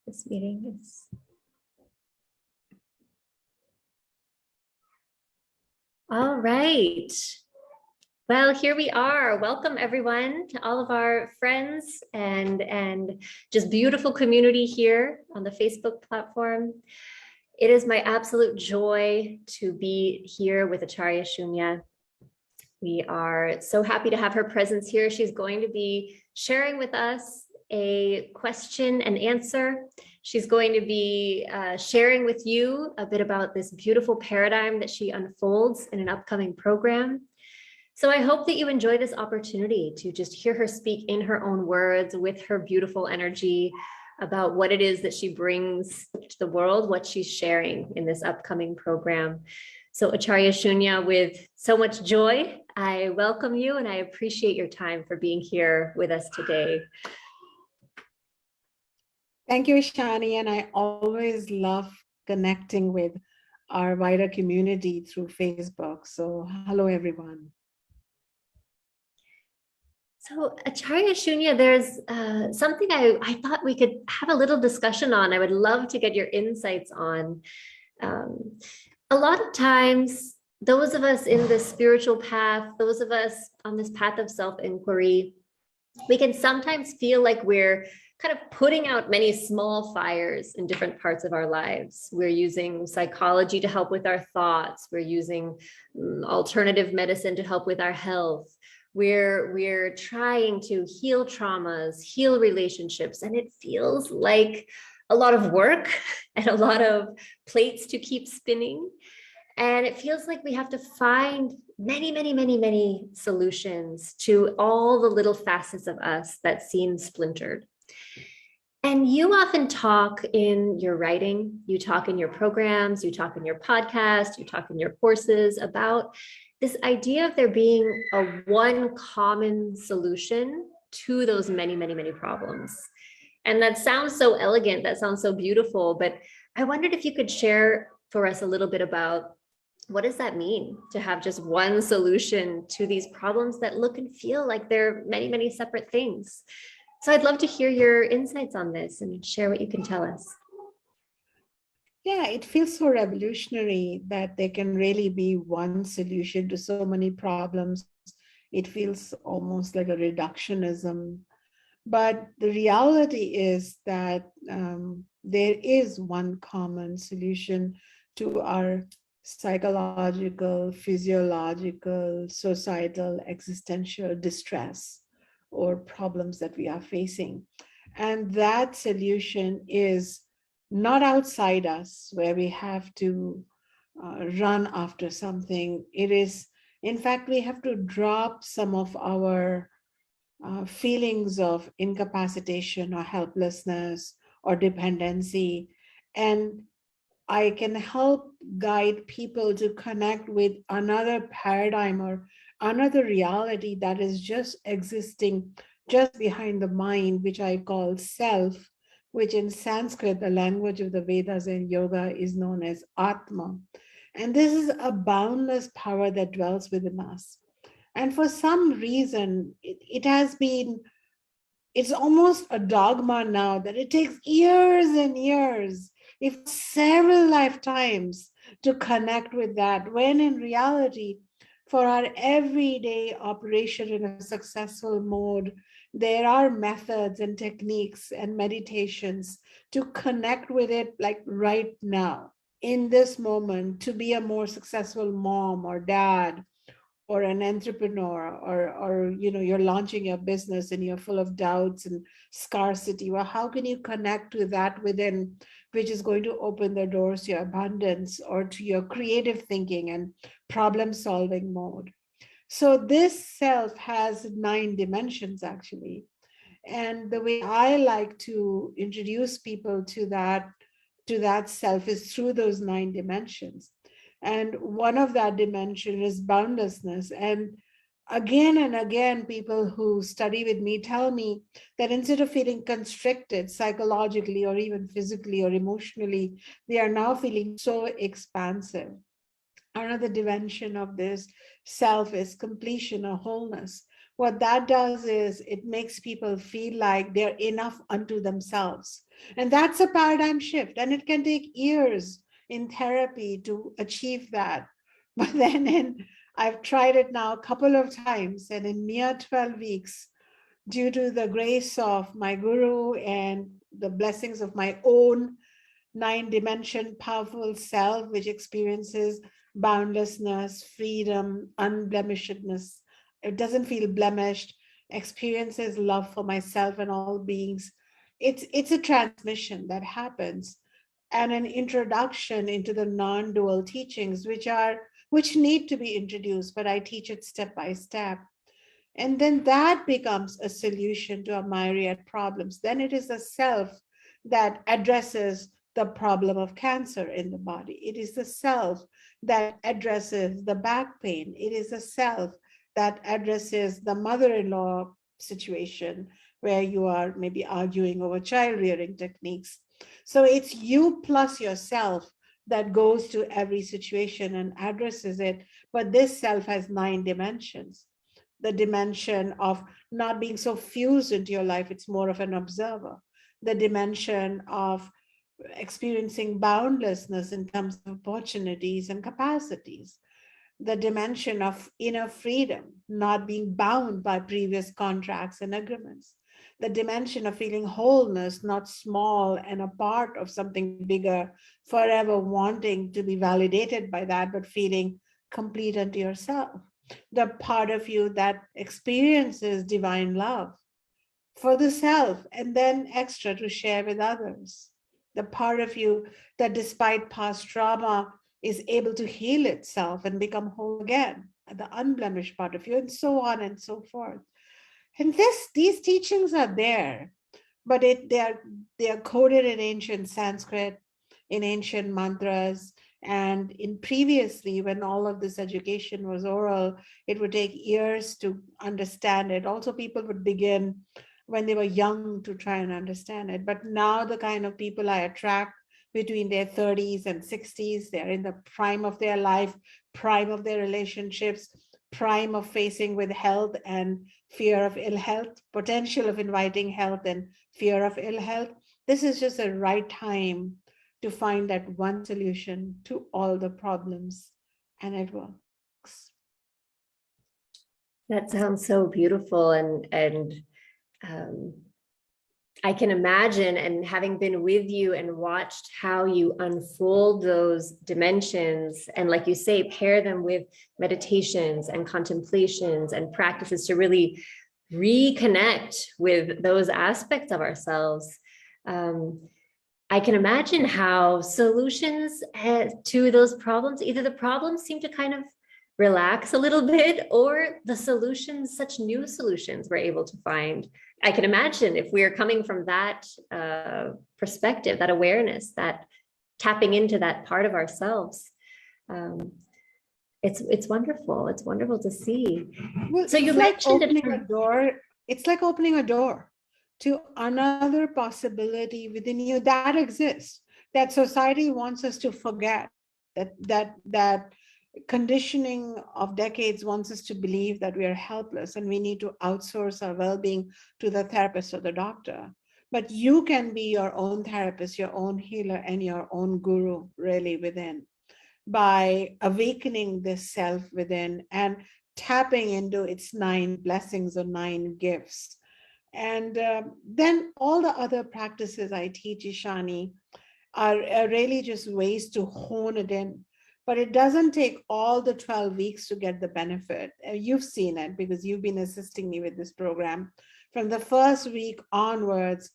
This meeting is. All right. Well, here we are. Welcome everyone to all of our friends and just beautiful community here on the Facebook platform. It is my absolute joy to be here with Acharya Shunya. We are so happy to have her presence here. She's going to be sharing with us a question and answer. She's going to be sharing with you a bit about this beautiful paradigm that she unfolds in an upcoming program. So I hope that you enjoy this opportunity to just hear her speak in her own words with her beautiful energy about what it is that she brings to the world, what she's sharing in this upcoming program. So Acharya Shunya, with so much joy, I welcome you and I appreciate your time for being here with us today. Thank you, Shani, and I always love connecting with our wider community through Facebook. So hello, everyone. So Acharya Shunya, there's something I thought we could have a little discussion on. I would love to get your insights on. A lot of times, those of us in this spiritual path, those of us on this path of self-inquiry, we can sometimes feel like we're kind of putting out many small fires in different parts of our lives. We're using psychology to help with our thoughts. We're using alternative medicine to help with our health. We're trying to heal traumas, heal relationships, and it feels like a lot of work and a lot of plates to keep spinning. And it feels like we have to find many solutions to all the little facets of us that seem splintered. And you often talk in your writing, you talk in your programs, you talk in your podcast, you talk in your courses about this idea of there being a one common solution to those many problems. And that sounds so elegant, that sounds so beautiful, but I wondered if you could share for us a little bit about what does that mean to have just one solution to these problems that look and feel like they're many separate things. So I'd love to hear your insights on this and share what you can tell us. Yeah, it feels so revolutionary that there can really be one solution to so many problems. It feels almost like a reductionism. But the reality is that there is one common solution to our psychological, physiological, societal, existential distress or problems that we are facing. And that solution is not outside us where we have to run after something. It is, in fact, we have to drop some of our feelings of incapacitation or helplessness or dependency. And I can help guide people to connect with another paradigm or another reality that is just existing just behind the mind, which I call self, which in Sanskrit, the language of the Vedas and yoga, is known as Atma. And this is a boundless power that dwells within us. And for some reason, it's almost a dogma now that it takes years and years, if several lifetimes, to connect with that, when in reality, for our everyday operation in a successful mode, there are methods and techniques and meditations to connect with it like right now, in this moment, to be a more successful mom or dad, or an entrepreneur, or you're launching your business and you're full of doubts and scarcity. Well, how can you connect to that within, which is going to open the doors to your abundance or to your creative thinking and problem solving mode? So this self has 9 dimensions actually. And the way I like to introduce people to that self is through those 9 dimensions. And one of that dimension is boundlessness. And again, people who study with me tell me that instead of feeling constricted psychologically or even physically or emotionally, they are now feeling so expansive. Another dimension of this self is completion or wholeness, what that does is it makes people feel like they're enough unto themselves. And that's a paradigm shift. And it can take years in therapy to achieve that. But then I've tried it now a couple of times, and in mere 12 weeks, due to the grace of my guru and the blessings of my own 9 dimension powerful self, which experiences boundlessness, freedom, unblemishedness. It doesn't feel blemished, experiences love for myself and all beings. It's a transmission that happens, and an introduction into the non-dual teachings, which need to be introduced, but I teach it step by step. And then that becomes a solution to a myriad problems. Then it is the self that addresses the problem of cancer in the body. It is the self that addresses the back pain. It is the self that addresses the mother-in-law situation where you are maybe arguing over child rearing techniques. So it's you plus yourself that goes to every situation and addresses it. But this self has 9 dimensions. The dimension of not being so fused into your life, it's more of an observer. The dimension of experiencing boundlessness in terms of opportunities and capacities. The dimension of inner freedom, not being bound by previous contracts and agreements. The dimension of feeling wholeness, not small and a part of something bigger, forever wanting to be validated by that, but feeling complete unto yourself. The part of you that experiences divine love for the self and then extra to share with others. The part of you that, despite past trauma, is able to heal itself and become whole again, the unblemished part of you, and so on and so forth. And these teachings are there, but they are coded in ancient Sanskrit, in ancient mantras, and in previously, when all of this education was oral, it would take years to understand it. Also, people would begin when they were young to try and understand it. But now the kind of people I attract between their 30s and 60s, they're in the prime of their life, prime of their relationships, prime of facing with health and fear of ill health, potential of inviting health and fear of ill health. This is just the right time to find that one solution to all the problems, and it works. That sounds so beautiful, and I can imagine, and having been with you and watched how you unfold those dimensions, and like you say, pair them with meditations and contemplations and practices to really reconnect with those aspects of ourselves. I can imagine how solutions to those problems, either the problems seem to kind of relax a little bit, or the solutions, such new solutions we're able to find. I can imagine if we are coming from that perspective, that awareness, that tapping into that part of ourselves. It's wonderful. It's wonderful to see. Well, so you like mentioned opening a door. It's like opening a door to another possibility within you that exists, that society wants us to forget, that conditioning of decades wants us to believe that we are helpless and we need to outsource our well-being to the therapist or the doctor. But you can be your own therapist, your own healer, and your own guru really within, by awakening this self within and tapping into its 9 blessings or 9 gifts. And then all the other practices I teach, Ishani, are really just ways to hone it in. But it doesn't take all the 12 weeks to get the benefit. You've seen it because you've been assisting me with this program. From the first week onwards,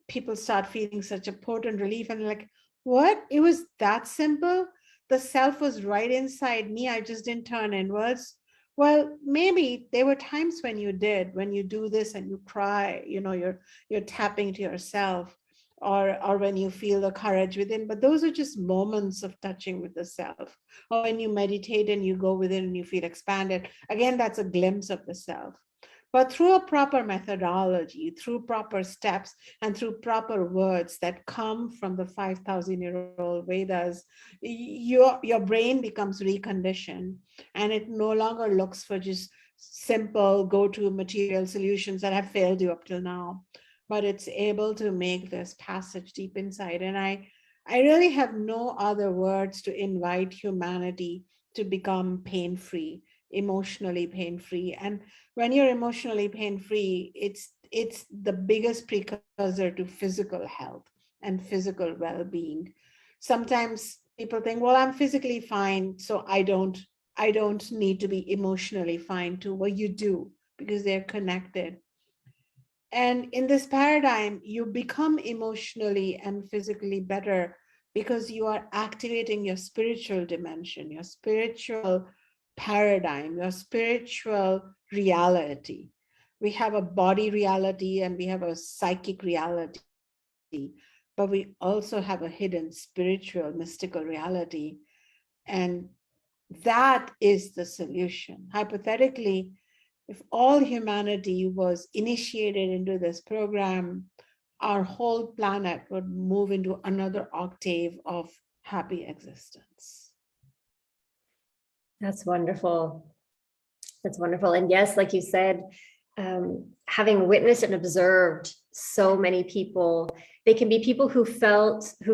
people start feeling such a potent relief and like, what? It was that simple? The self was right inside me. I just didn't turn inwards. Well, maybe there were times when you did, when you do this and you cry, you're tapping to yourself, or when you feel the courage within, but those are just moments of touching with the self. Or when you meditate and you go within and you feel expanded, again, that's a glimpse of the self. But through a proper methodology, through proper steps, and through proper words that come from the 5,000-year-old Vedas, your brain becomes reconditioned, and it no longer looks for just simple go-to material solutions that have failed you up till now, but it's able to make this passage deep inside. And I really have no other words to invite humanity to become pain-free, emotionally pain-free. And when you're emotionally pain-free, it's the biggest precursor to physical health and physical well-being. Sometimes people think, well, I'm physically fine, so I don't need to be emotionally fine too. Well, you do, because they're connected. And in this paradigm, you become emotionally and physically better because you are activating your spiritual dimension, your spiritual paradigm, your spiritual reality. We have a body reality and we have a psychic reality, but we also have a hidden spiritual, mystical reality. And that is the solution. Hypothetically, if all humanity was initiated into this program, our whole planet would move into another octave of happy existence. That's wonderful. That's wonderful. And yes, like you said, having witnessed and observed so many people, they can be people who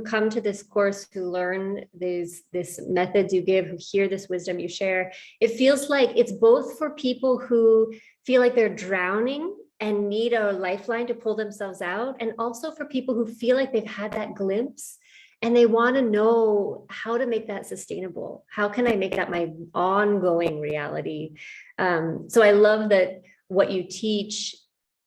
come to this course, who learn this methods you give, who hear this wisdom you share. It feels like it's both for people who feel like they're drowning and need a lifeline to pull themselves out, and also for people who feel like they've had that glimpse and they want to know how to make that sustainable. How can I make that my ongoing reality? So I love that what you teach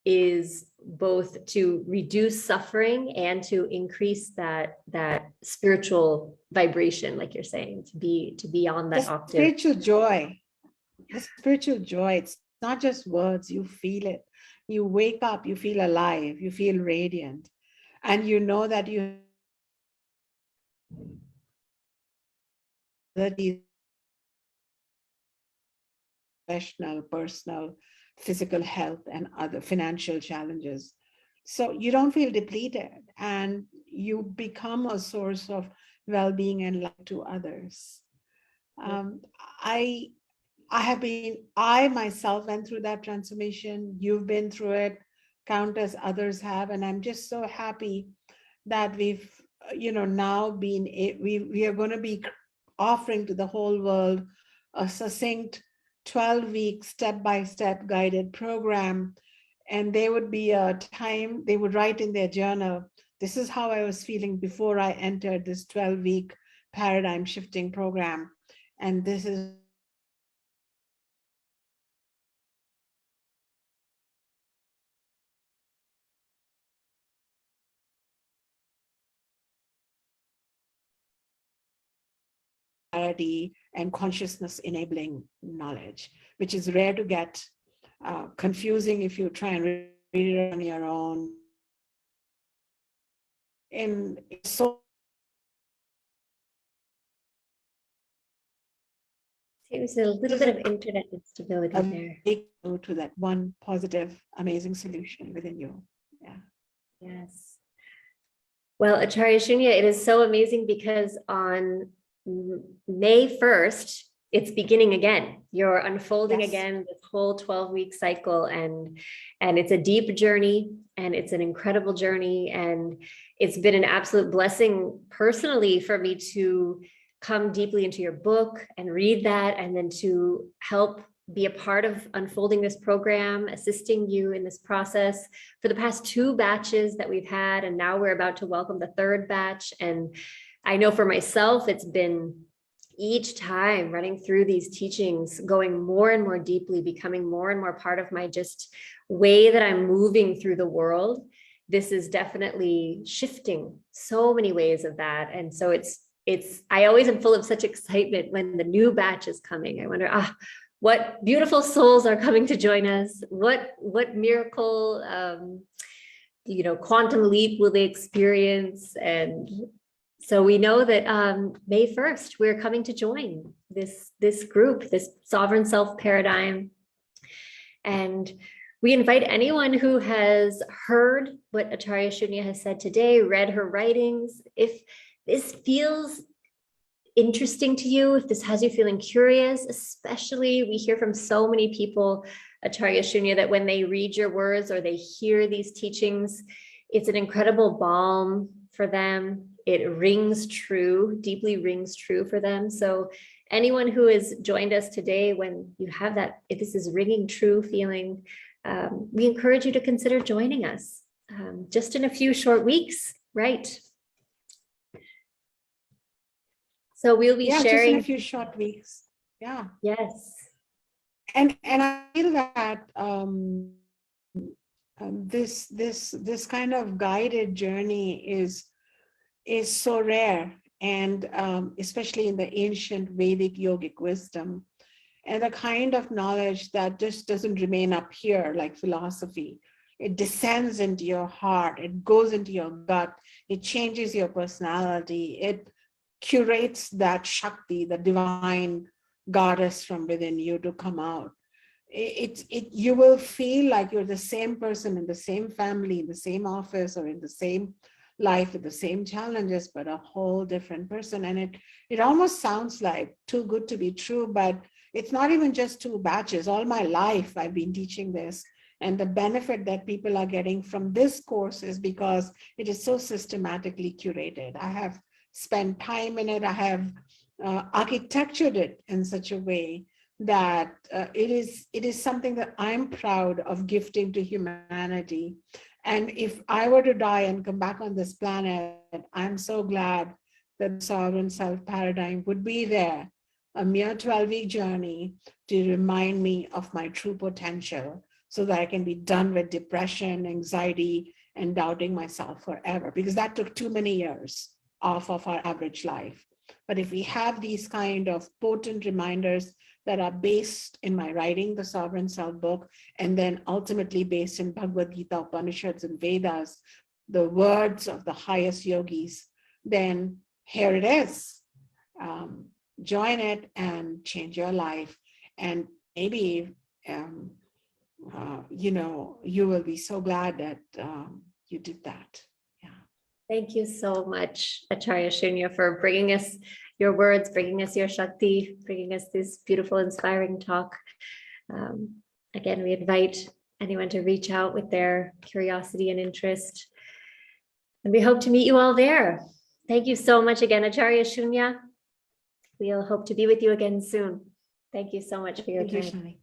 is both to reduce suffering and to increase that spiritual vibration, like you're saying, to be on that octave. Spiritual joy. The spiritual joy. It's not just words, you feel it. You wake up, you feel alive, you feel radiant, and you know that you professional, personal, physical health, and other financial challenges. So you don't feel depleted and you become a source of well-being and light to others. I myself went through that transformation. You've been through it, countless others have, and I'm just so happy that we've, now we are going to be offering to the whole world a succinct 12-week step-by-step guided program. And there would be a time they would write in their journal, this is how I was feeling before I entered this 12-week paradigm shifting program. And this is clarity and consciousness enabling knowledge, which is rare to get, confusing if you try and read it on your own. And so There's a little bit of internet instability there. Go to that one positive, amazing solution within you. Yeah. Yes. Well, Acharya Shunya, it is so amazing because on May 1st, it's beginning again. You're unfolding again this whole 12-week cycle, and it's a deep journey and it's an incredible journey. And it's been an absolute blessing personally for me to come deeply into your book and read that, and then to help be a part of unfolding this program, assisting you in this process for the past 2 batches that we've had. And now we're about to welcome the 3rd batch. And I know for myself, it's been each time running through these teachings, going more and more deeply, becoming more and more part of my just way that I'm moving through the world. This is definitely shifting so many ways of that. And so I always am full of such excitement when the new batch is coming. I wonder, what beautiful souls are coming to join us? What miracle, quantum leap will they experience? And so we know that May 1st, we're coming to join this group, this sovereign self paradigm. And we invite anyone who has heard what Acharya Shunya has said today, read her writings, if this feels interesting to you, if this has you feeling curious, especially we hear from so many people, Acharya Shunya, that when they read your words or they hear these teachings, it's an incredible balm for them. It rings true, deeply rings true for them. So anyone who has joined us today, when you have that, if this is ringing true feeling, we encourage you to consider joining us just in a few short weeks, right? So we'll be sharing. Just in a few short weeks. Yeah. Yes. And I feel that this kind of guided journey is so rare, and especially in the ancient Vedic yogic wisdom, and the kind of knowledge that just doesn't remain up here like philosophy. It descends into your heart, it goes into your gut, it changes your personality, it curates that Shakti, the divine goddess from within you to come out. You will feel like you're the same person in the same family, in the same office, or in the same life with the same challenges, but a whole different person. And it almost sounds like too good to be true, but it's not even just 2 batches. All my life, I've been teaching this. And the benefit that people are getting from this course is because it is so systematically curated. I have spent time in it. I have architectured it in such a way that it is something that I'm proud of gifting to humanity. And if I were to die and come back on this planet, I'm so glad that the sovereign self paradigm would be there, a mere 12-week journey to remind me of my true potential so that I can be done with depression, anxiety, and doubting myself forever, because that took too many years off of our average life. But if we have these kind of potent reminders that are based in my writing, the Sovereign Self book, and then ultimately based in Bhagavad Gita, Upanishads, and Vedas, the words of the highest yogis, then here it is. Join it and change your life. And maybe, you will be so glad that you did that. Yeah. Thank you so much, Acharya Shunya, for bringing us your words, bringing us your Shakti, bringing us this beautiful, inspiring talk. Again, we invite anyone to reach out with their curiosity and interest. And we hope to meet you all there. Thank you so much again, Acharya Shunya. We'll hope to be with you again soon. Thank you so much for your time. Shani.